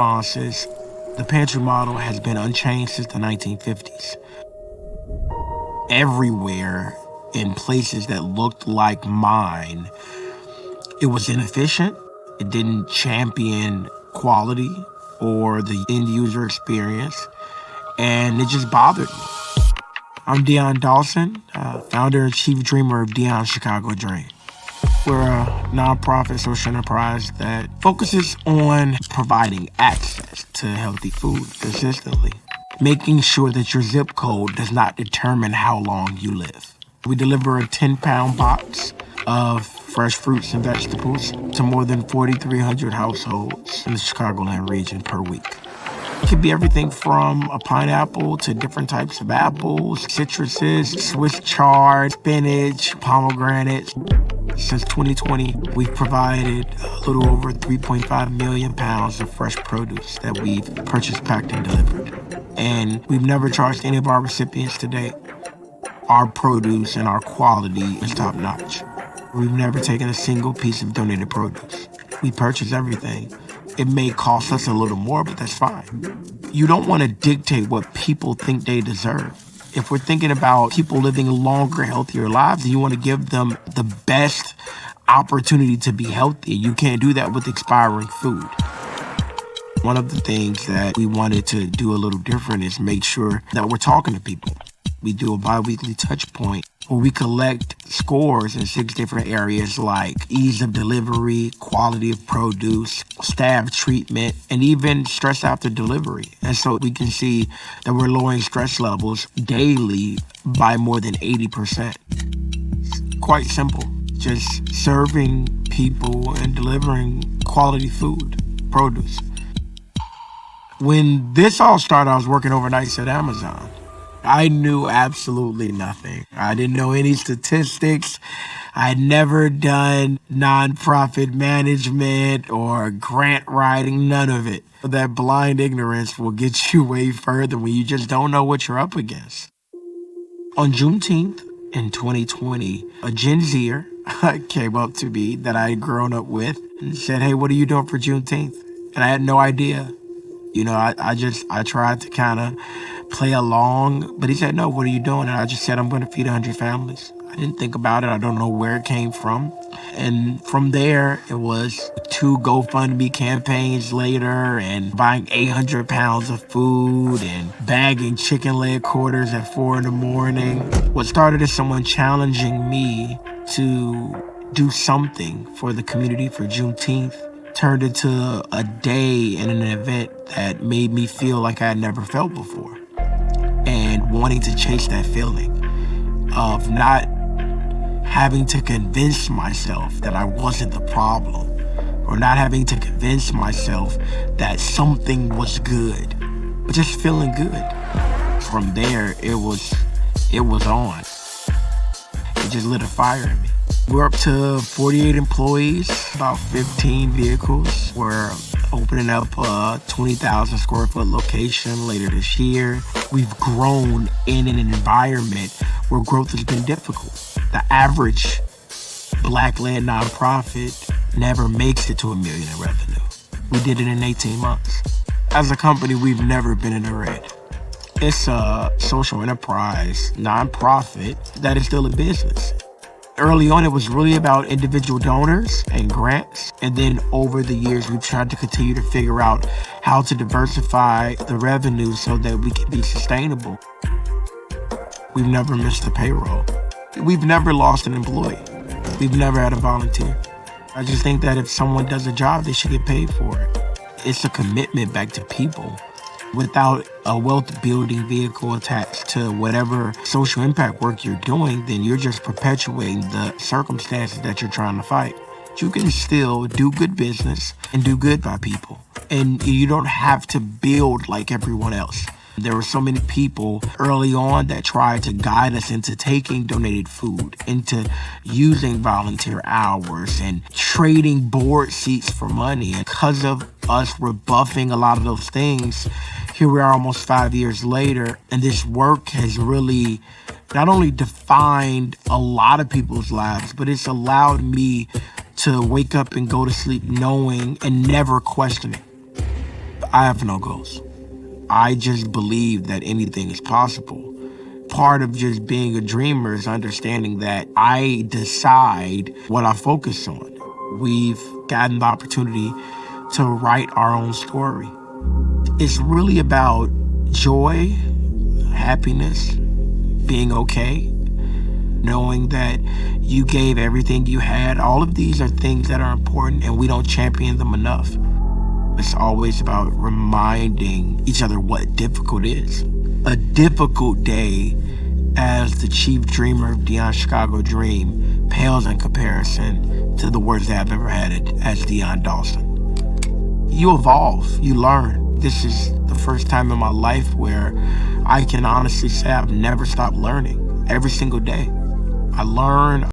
responses. The pantry model has been unchanged since the 1950s. Everywhere in places that looked like mine, it was inefficient. It didn't champion quality or the end user experience, and it just bothered me. I'm Dion Dawson, founder and chief dreamer of Dion's Chicago Dream. We're a nonprofit social enterprise that focuses on providing access to healthy food consistently, making sure that your zip code does not determine how long you live. We deliver a 10-pound box of fresh fruits and vegetables to more than 4,300 households in the Chicagoland region per week. It could be everything from a pineapple to different types of apples, citruses, Swiss chard, spinach, pomegranates. Since 2020, we've provided a little over 3.5 million pounds of fresh produce that we've purchased, packed, and delivered. And we've never charged any of our recipients to date. Our produce and our quality is top notch. We've never taken a single piece of donated produce. We purchase everything. It may cost us a little more, but that's fine. You don't want to dictate what people think they deserve. If we're thinking about people living longer, healthier lives, you want to give them the best opportunity to be healthy. You can't do that with expiring food. One of the things that we wanted to do a little different is make sure that we're talking to people. We do a bi-weekly touch point where we collect scores in 6 different areas like ease of delivery, quality of produce, staff treatment, and even stress after delivery. And so we can see that we're lowering stress levels daily by more than 80%. It's quite simple. Just serving people and delivering quality food, produce. When this all started, I was working overnights at Amazon. I knew absolutely nothing. I didn't know any statistics. I had never done nonprofit management or grant writing, none of it. That blind ignorance will get you way further when you just don't know what you're up against. On Juneteenth in 2020, a Gen Zer came up to me that I had grown up with and said, "Hey, what are you doing for Juneteenth?" And I had no idea. You know, I tried to kind of play along, but he said, "No, what are you doing?" And I just said, "I'm going to feed 100 families." I didn't think about it. I don't know where it came from. And from there, it was 2 GoFundMe campaigns later and buying 800 pounds of food and bagging chicken leg quarters at 4 in the morning. What started as someone challenging me to do something for the community for Juneteenth turned into a day and an event that made me feel like I had never felt before. And wanting to chase that feeling of not having to convince myself that I wasn't the problem, or not having to convince myself that something was good, but just feeling good. From there, it was on. It just lit a fire in me. We're up to 48 employees, about 15 vehicles. We're opening up a 20,000 square foot location later this year. We've grown in an environment where growth has been difficult. The average Black-led nonprofit never makes it to $1 million in revenue. We did it in 18 months. As a company, we've never been in the red. It's a social enterprise nonprofit that is still a business. Early on, it was really about individual donors and grants. And then over the years, we've tried to continue to figure out how to diversify the revenue so that we can be sustainable. We've never missed a payroll. We've never lost an employee. We've never had a volunteer. I just think that if someone does a job, they should get paid for it. It's a commitment back to people. Without a wealth building vehicle attached to whatever social impact work you're doing, then you're just perpetuating the circumstances that you're trying to fight. You can still do good business and do good by people. And you don't have to build like everyone else. There were so many people early on that tried to guide us into taking donated food, into using volunteer hours and trading board seats for money. And because of us rebuffing a lot of those things, here we are almost 5 years later, and this work has really not only defined a lot of people's lives, but it's allowed me to wake up and go to sleep knowing and never questioning. I have no goals. I just believe that anything is possible. Part of just being a dreamer is understanding that I decide what I focus on. We've gotten the opportunity to write our own story. It's really about joy, happiness, being okay, knowing that you gave everything you had. All of these are things that are important and we don't champion them enough. It's always about reminding each other what difficult is. A difficult day as the chief dreamer of Dion's Chicago Dream pales in comparison to the worst day I've ever had as Dion Dawson. You evolve, you learn. This is the first time in my life where I can honestly say I've never stopped learning. Every single day, I learn.